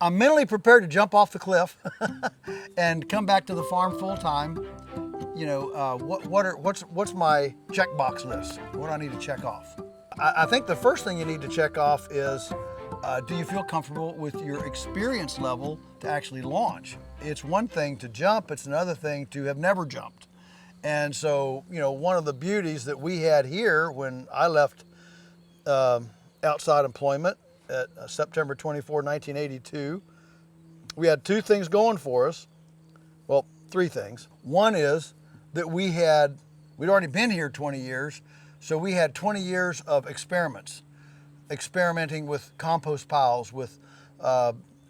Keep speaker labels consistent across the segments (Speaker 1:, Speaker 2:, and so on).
Speaker 1: I'm mentally prepared to jump off the cliff and come back to the farm full time. You know, what's my checkbox list? What do I need to check off? I think the first thing you need to check off is, do you feel comfortable with your experience level to actually launch? It's one thing to jump, it's another thing to have never jumped. And so, you know, one of the beauties that we had here when I left outside employment at September 24, 1982, we had two things going for us. Well, three things. One is that we'd already been here 20 years, so we had 20 years of experimenting with compost piles, with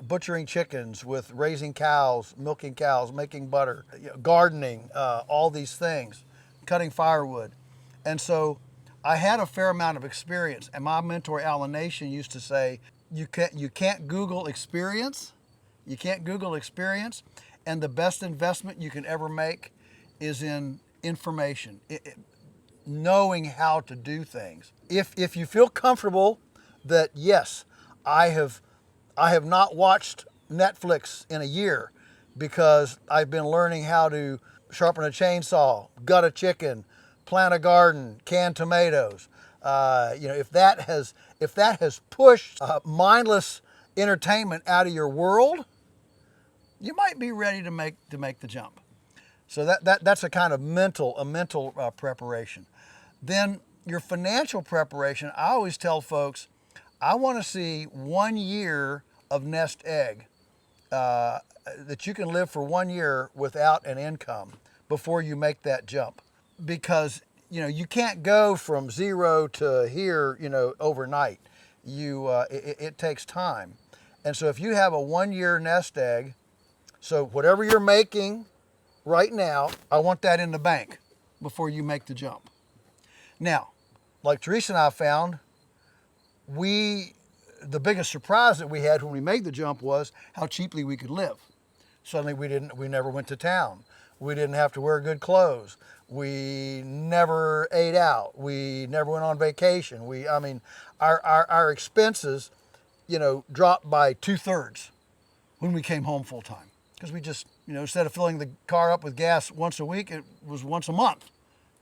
Speaker 1: butchering chickens, with raising cows, milking cows, making butter, gardening, all these things, cutting firewood. And so I had a fair amount of experience, and my mentor Alan Nation used to say, you can't Google experience. You can't Google experience, and the best investment you can ever make is in information, knowing how to do things. If you feel comfortable that yes, I have not watched Netflix in a year because I've been learning how to sharpen a chainsaw, gut a chicken, plant a garden, can tomatoes. If that has pushed mindless entertainment out of your world, you might be ready to make the jump. So that's a kind of mental preparation. Then your financial preparation, I always tell folks, I want to see 1 year of nest egg, that you can live for 1 year without an income before you make that jump. Because, you can't go from zero to here, overnight. It takes time. And so if you have a 1 year nest egg, so whatever you're making right now, I want that in the bank before you make the jump. Now, like Teresa and I found, the biggest surprise that we had when we made the jump was how cheaply we could live. Suddenly we never went to town. We didn't have to wear good clothes. We never ate out. We never went on vacation. Our expenses, dropped by 2/3 when we came home full time. Because we just, instead of filling the car up with gas once a week, it was once a month,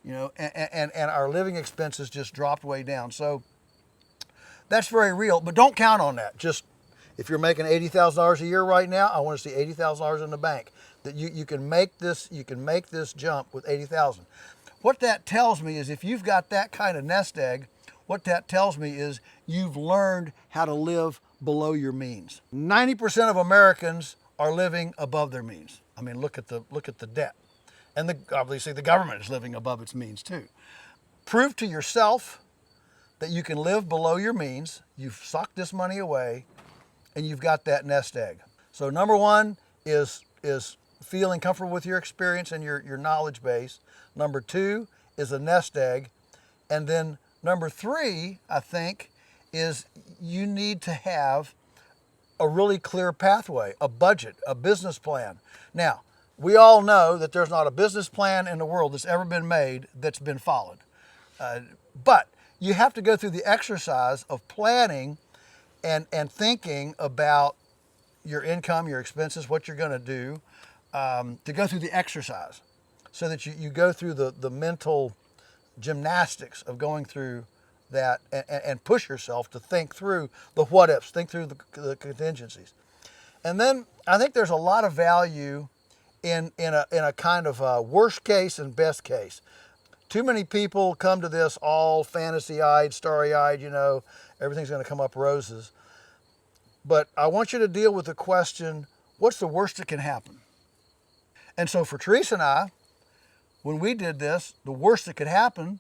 Speaker 1: and our living expenses just dropped way down. So that's very real, but don't count on that. Just if you're making $80,000 a year right now, I want to see $80,000 in the bank. That you can make this jump with $80,000. What that tells me is if you've got that kind of nest egg, what that tells me is you've learned how to live below your means. 90% of Americans are living above their means. I mean, look at the debt. And obviously the government is living above its means too. Prove to yourself that you can live below your means, you've socked this money away, and you've got that nest egg. So number one is feeling comfortable with your experience and your knowledge base. Number two is a nest egg. And then number three, I think, is you need to have a really clear pathway, a budget, a business plan. Now, we all know that there's not a business plan in the world that's ever been made that's been followed. But you have to go through the exercise of planning and thinking about your income, your expenses, what you're going to do, to go through the exercise so that you go through the mental gymnastics of going through that and push yourself to think through the what ifs, think through the contingencies. And then I think there's a lot of value in a kind of worst case and best case. Too many people come to this all fantasy-eyed, starry-eyed, everything's going to come up roses. But I want you to deal with the question, what's the worst that can happen? And so for Teresa and I, when we did this, the worst that could happen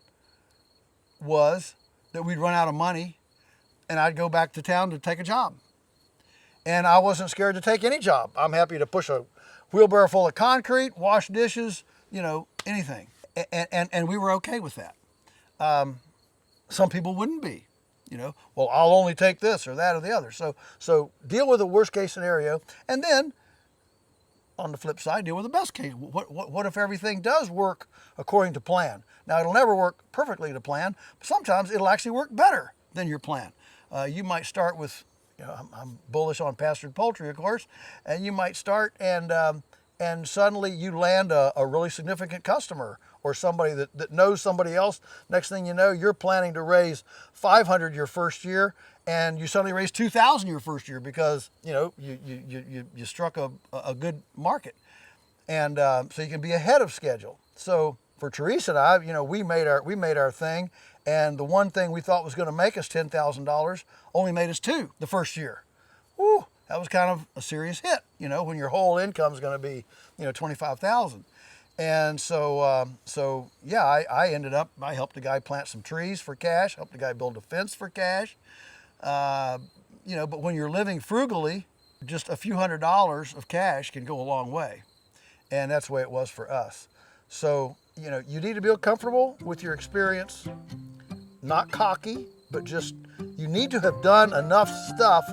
Speaker 1: was that we'd run out of money and I'd go back to town to take a job. And I wasn't scared to take any job. I'm happy to push a wheelbarrow full of concrete, wash dishes, anything. And we were okay with that. Some people wouldn't be, well, I'll only take this or that or the other. So deal with the worst case scenario, and then on the flip side, deal with the best case. What if everything does work according to plan? Now, it'll never work perfectly to plan, but sometimes it'll actually work better than your plan. You might start with I'm bullish on pastured poultry, of course, and you might start and suddenly you land a really significant customer or somebody that knows somebody else. Next thing you know, you're planning to raise 500 your first year, and you suddenly raise 2,000 your first year because you struck a good market, and so you can be ahead of schedule. So for Teresa and I, we made our thing, and the one thing we thought was going to make us $10,000 only made us $2,000 the first year. Woo, that was kind of a serious hit, when your whole income is going to be, $25,000. And so yeah, I helped a guy plant some trees for cash, helped a guy build a fence for cash. But when you're living frugally, just a few $100s of cash can go a long way. And that's the way it was for us. So, you need to be comfortable with your experience, not cocky, but just, you need to have done enough stuff,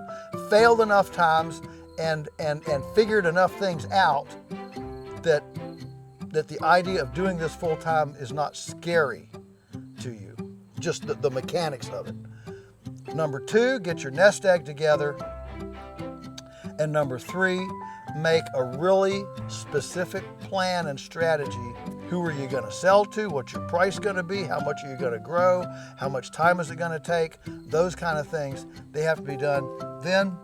Speaker 1: failed enough times, and figured enough things out that the idea of doing this full time is not scary to you, just the mechanics of it. Number 2, get your nest egg together. And number 3, make a really specific plan and strategy. Who are you going to sell to? What's your price going to be? How much are you going to grow? How much time is it going to take? Those kind of things, they have to be done. Then